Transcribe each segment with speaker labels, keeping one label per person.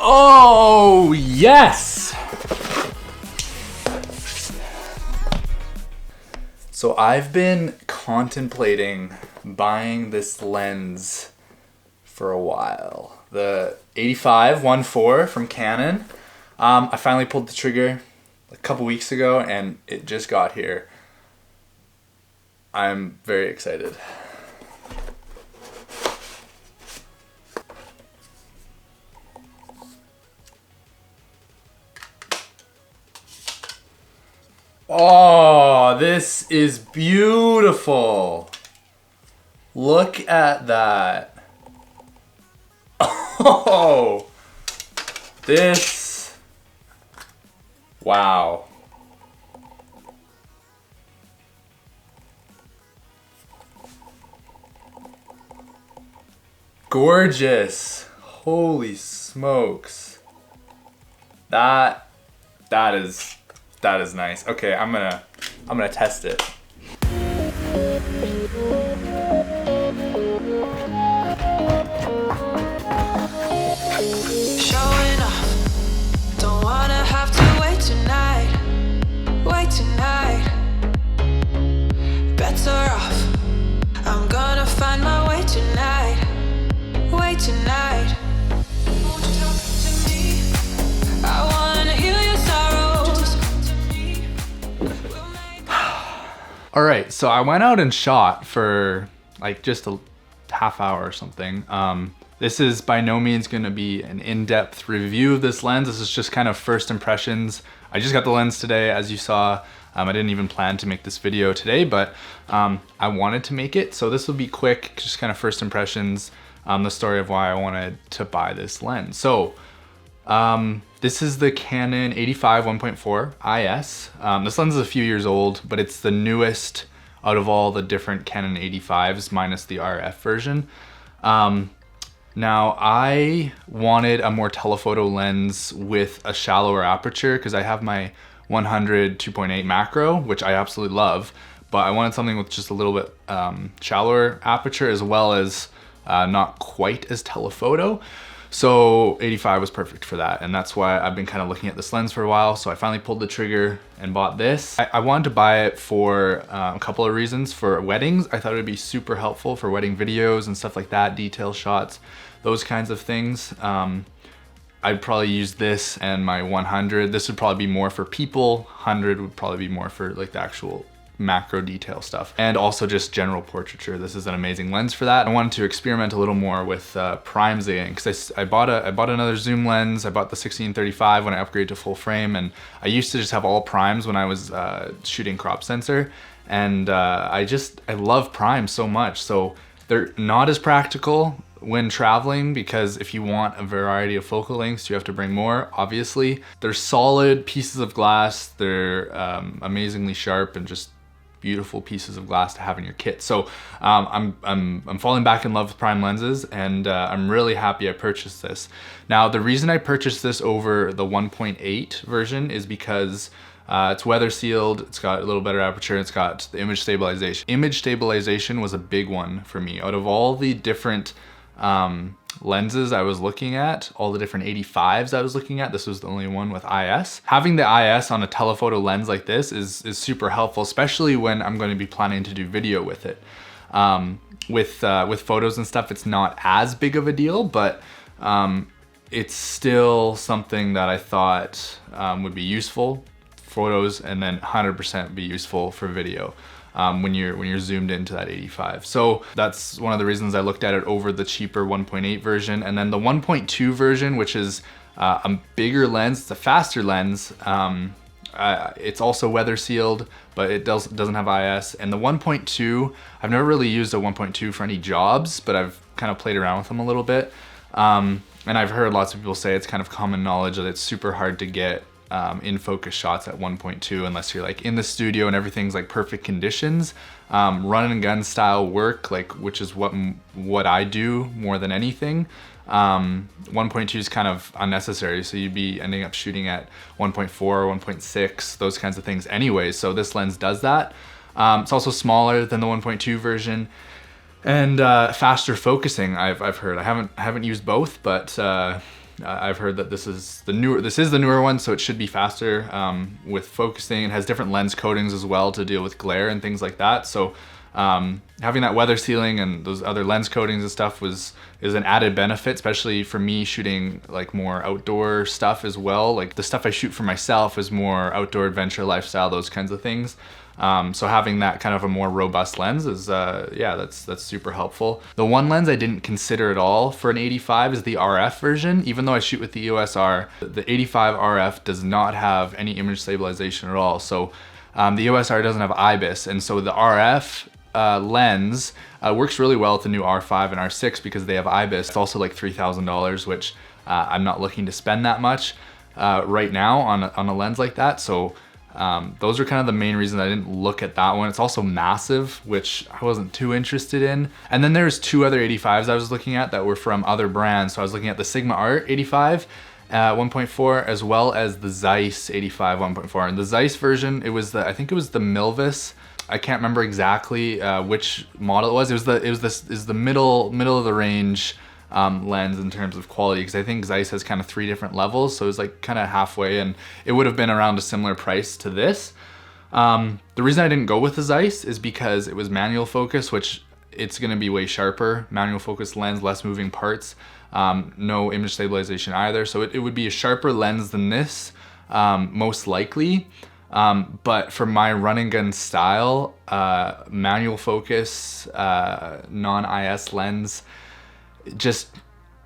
Speaker 1: Oh, yes! So I've been contemplating buying this lens for a while. The 85 1.4 from Canon. I finally pulled the trigger a couple weeks ago and it just got here. I'm very excited. Oh, this is beautiful. Look at that. Oh, this, wow. Gorgeous. Holy smokes. That is nice. Okay, I'm gonna test it.
Speaker 2: Showing off. Don't wanna have to wait tonight. Wait tonight. Better off. I'm gonna find my way tonight. Wait tonight. Won't you talk to me? I wanna heal your sorrows.
Speaker 1: All right, so I went out and shot for like just a half hour or something. This is by no means gonna be an in-depth review of this lens. This is just kind of first impressions. I just got the lens today, as you saw. I didn't even plan to make this video today, but I wanted to make it. So this will be quick, just kind of first impressions, the story of why I wanted to buy this lens. So this is the Canon 85 1.4 IS. This lens is a few years old, but it's the newest out of all the different Canon 85s minus the RF version. Now I wanted a more telephoto lens with a shallower aperture because I have my 100 2.8 macro, which I absolutely love, but I wanted something with just a little bit shallower aperture as well as not quite as telephoto. So 85 was perfect for that, and that's why I've been kind of looking at this lens for a while. So I finally pulled the trigger and bought this. I wanted to buy it for a couple of reasons. For weddings, I thought it would be super helpful for wedding videos and stuff like that, detail shots, those kinds of things. I'd probably use this and my 100. This would probably be more for people. 100 would probably be more for like the actual macro detail stuff, and also just general portraiture. This is an amazing lens for that. I wanted to experiment a little more with primes again because I bought another zoom lens. I bought the 16-35 when I upgraded to full frame, and I used to just have all primes when I was shooting crop sensor, and I love primes so much. So they're not as practical when traveling because if you want a variety of focal lengths, you have to bring more, obviously. They're solid pieces of glass. They're amazingly sharp and just beautiful pieces of glass to have in your kit. So I'm falling back in love with prime lenses, and I'm really happy I purchased this. Now, the reason I purchased this over the 1.8 version is because it's weather sealed, it's got a little better aperture, it's got the image stabilization. Image stabilization was a big one for me. Out of all the different lenses I was looking at, all the different 85s I was looking at, this was the only one with IS. Having the IS on a telephoto lens like this is super helpful, especially when I'm going to be planning to do video with it. With photos and stuff, it's not as big of a deal, but it's still something that I thought would be useful photos, and then 100% be useful for video. When you're zoomed into that 85. So that's one of the reasons I looked at it over the cheaper 1.8 version. And then the 1.2 version, which is a bigger lens, it's a faster lens. It's also weather sealed, but it doesn't have IS. And the 1.2, I've never really used a 1.2 for any jobs, but I've kind of played around with them a little bit. And I've heard lots of people say it's kind of common knowledge that it's super hard to get in focus shots at 1.2 unless you're like in the studio and everything's like perfect conditions. Run and gun style work, like, which is what I do more than anything. 1.2 is kind of unnecessary, so you'd be ending up shooting at 1.4 or 1.6, those kinds of things anyway. So this lens does that. It's also smaller than the 1.2 version, and faster focusing. I've heard. I haven't used both, but I've heard that this is the newer one, so it should be faster with focusing. It has different lens coatings as well to deal with glare and things like that. So having that weather sealing and those other lens coatings and stuff is an added benefit, especially for me shooting like more outdoor stuff as well. Like the stuff I shoot for myself is more outdoor adventure lifestyle, those kinds of things. So having that kind of a more robust lens is, yeah, that's super helpful. The one lens I didn't consider at all for an 85 is the RF version. Even though I shoot with the EOS R, the 85 RF does not have any image stabilization at all. So the EOS R doesn't have IBIS, and so the RF lens works really well with the new R5 and R6 because they have IBIS. It's also like $3,000, which I'm not looking to spend that much right now on a lens like that. So those are kind of the main reasons I didn't look at that one. It's also massive, which I wasn't too interested in. And then there's two other 85s I was looking at that were from other brands. So I was looking at the Sigma Art 85 1.4 as well as the Zeiss 85 1.4. And the Zeiss version, I think it was the Milvis. I can't remember exactly which model it was. It was the middle of the range lens in terms of quality, because I think Zeiss has kind of 3 different levels, so it was like kind of halfway, and it would have been around a similar price to this. The reason I didn't go with the Zeiss is because it was manual focus, which it's going to be way sharper. Manual focus lens, less moving parts, no image stabilization either, so it would be a sharper lens than this, most likely. But for my run and gun style, manual focus, non-IS lens,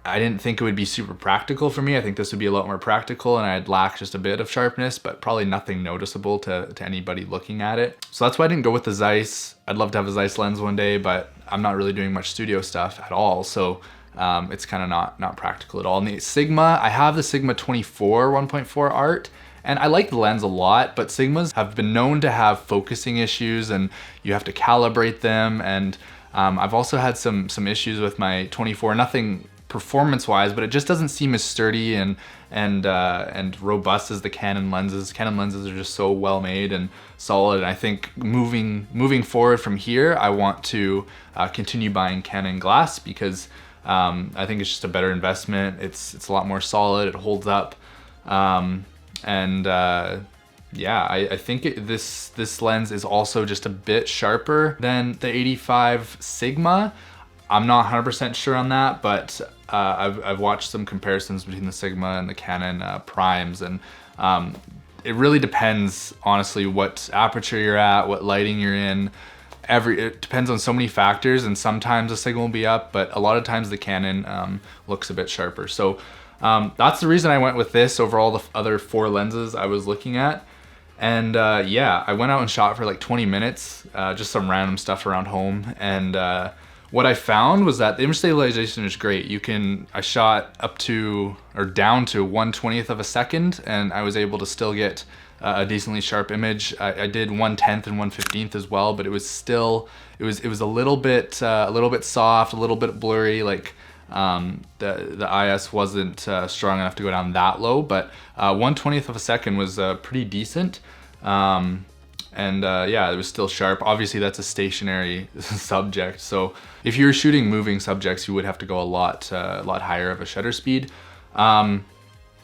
Speaker 1: I didn't think it would be super practical for me. I think this would be a lot more practical, and I'd lack just a bit of sharpness, but probably nothing noticeable to anybody looking at it. So that's why I didn't go with the Zeiss. I'd love to have a Zeiss lens one day, but I'm not really doing much studio stuff at all. So it's kind of not practical at all. And the Sigma, I have the Sigma 24 1.4 Art, and I like the lens a lot, but Sigmas have been known to have focusing issues, and you have to calibrate them. And I've also had some issues with my 24, nothing performance-wise, but it just doesn't seem as sturdy and robust as the Canon lenses. Canon lenses are just so well made and solid, and I think moving forward from here, I want to continue buying Canon glass because I think it's just a better investment. It's a lot more solid. It holds up, yeah, I think this lens is also just a bit sharper than the 85 Sigma. I'm not 100% sure on that, but I've watched some comparisons between the Sigma and the Canon primes, and it really depends, honestly, what aperture you're at, what lighting you're in. It depends on so many factors, and sometimes the Sigma will be up, but a lot of times the Canon looks a bit sharper. So that's the reason I went with this over all the other 4 lenses I was looking at. And yeah, I went out and shot for like 20 minutes, just some random stuff around home. And what I found was that the image stabilization is great. I shot up to, or down to 1/20th of a second, and I was able to still get a decently sharp image. I did 1/10 and 1/15th as well, but it was still, it was a little bit soft, a little bit blurry, like the IS wasn't strong enough to go down that low, but 1/20th of a second was pretty decent. Yeah, it was still sharp. Obviously that's a stationary subject, so if you're shooting moving subjects, you would have to go a lot higher of a shutter speed.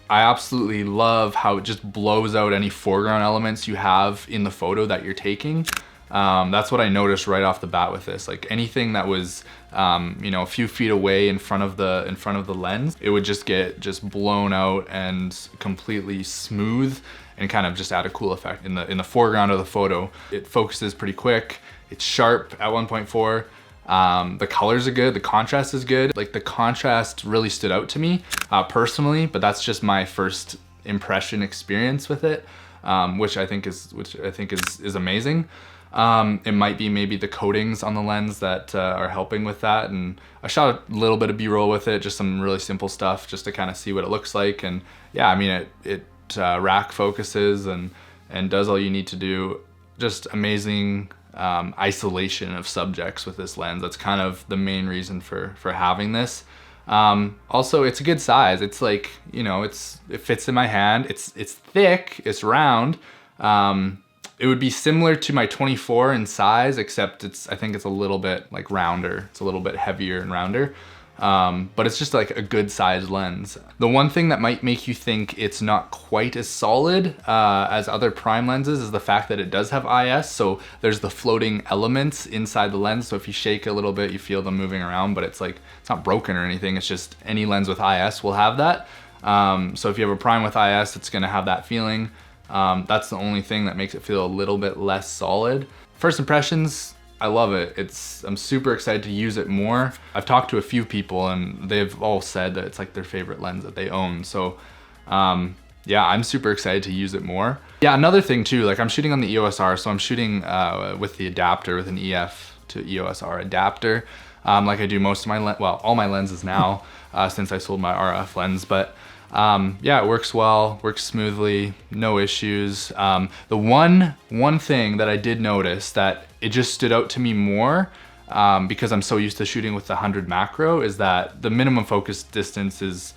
Speaker 1: I absolutely love how it just blows out any foreground elements you have in the photo that you're taking. That's what I noticed right off the bat with this. Like anything that was a few feet away in front of the lens, it would just get blown out and completely smooth, and kind of just add a cool effect in the foreground of the photo. It focuses pretty quick. It's sharp at 1.4. The colors are good. The contrast is good. Like the contrast really stood out to me personally, but that's just my first impression experience with it, which I think is amazing. It might be maybe the coatings on the lens that are helping with that. And I shot a little bit of B-roll with it, just some really simple stuff just to kind of see what it looks like. And yeah, I mean, it rack focuses and does all you need to do. Just amazing isolation of subjects with this lens. That's kind of the main reason for having this. Also, it's a good size. It's like, it fits in my hand. It's thick, it's round. It would be similar to my 24 in size, except I think it's a little bit like rounder. It's a little bit heavier and rounder. but it's just like a good sized lens. The one thing that might make you think it's not quite as solid as other prime lenses is the fact that it does have IS. So there's the floating elements inside the lens. So if you shake a little bit, you feel them moving around, but it's like, it's not broken or anything. It's just any lens with IS will have that. So if you have a prime with IS, it's gonna have that feeling. That's the only thing that makes it feel a little bit less solid. First impressions, I love it. I'm super excited to use it more. I've talked to a few people and they've all said that it's like their favorite lens that they own. So yeah, I'm super excited to use it more. Yeah, another thing too, like I'm shooting on the EOS R, so I'm shooting with the adapter, with an EF to EOS R adapter, like I do most of my, all my lenses now, since I sold my RF lens. But yeah, it works well, works smoothly, no issues. The one thing that I did notice that it just stood out to me more, because I'm so used to shooting with the 100 macro, is that the minimum focus distance is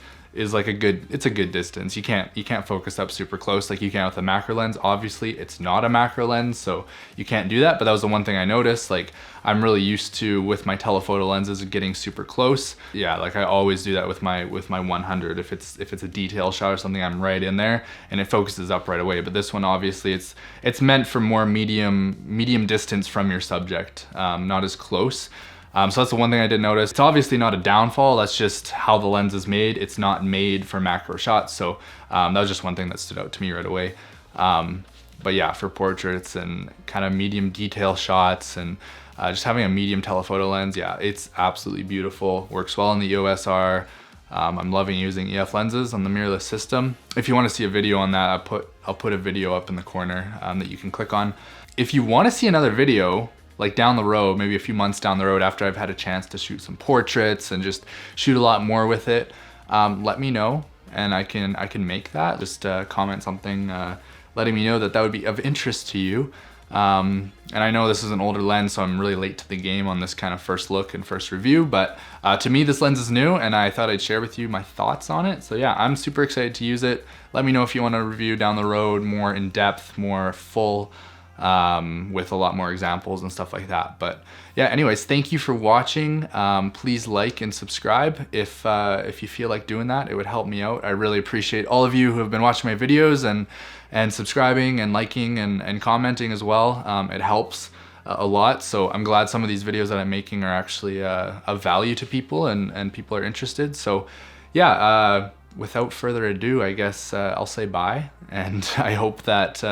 Speaker 1: like it's a good distance. You can't focus up super close like you can with a macro lens. Obviously it's not a macro lens, so you can't do that, but that was the one thing I noticed. Like I'm really used to, with my telephoto lenses, getting super close. Yeah, like I always do that with my 100. If it's a detail shot or something, I'm right in there and it focuses up right away. But this one, obviously it's meant for more medium distance from your subject, not as close. So that's the one thing I did notice. It's obviously not a downfall, that's just how the lens is made. It's not made for macro shots, so that was just one thing that stood out to me right away. But yeah, for portraits and kind of medium detail shots and just having a medium telephoto lens, yeah, it's absolutely beautiful. Works well in the EOS R. I'm loving using EF lenses on the mirrorless system. If you want to see a video on that, I'll put a video up in the corner that you can click on. If you want to see another video, like down the road, maybe a few months down the road after I've had a chance to shoot some portraits and just shoot a lot more with it, let me know and I can make that. Just comment something letting me know that would be of interest to you. And I know this is an older lens, so I'm really late to the game on this kind of first look and first review, but to me this lens is new and I thought I'd share with you my thoughts on it. So yeah, I'm super excited to use it. Let me know if you want a review down the road, more in depth, more full, with a lot more examples and stuff like that. But yeah, anyways, thank you for watching. Please like and subscribe if you feel like doing that. It would help me out. I really appreciate all of you who have been watching my videos and subscribing and liking and commenting as well. It helps a lot. So I'm glad some of these videos that I'm making are actually of value to people and people are interested. So yeah, without further ado, I guess I'll say bye. And I hope that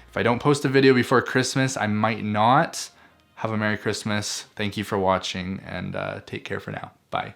Speaker 1: if I don't post a video before Christmas, I might not. Have a Merry Christmas. Thank you for watching and take care for now. Bye.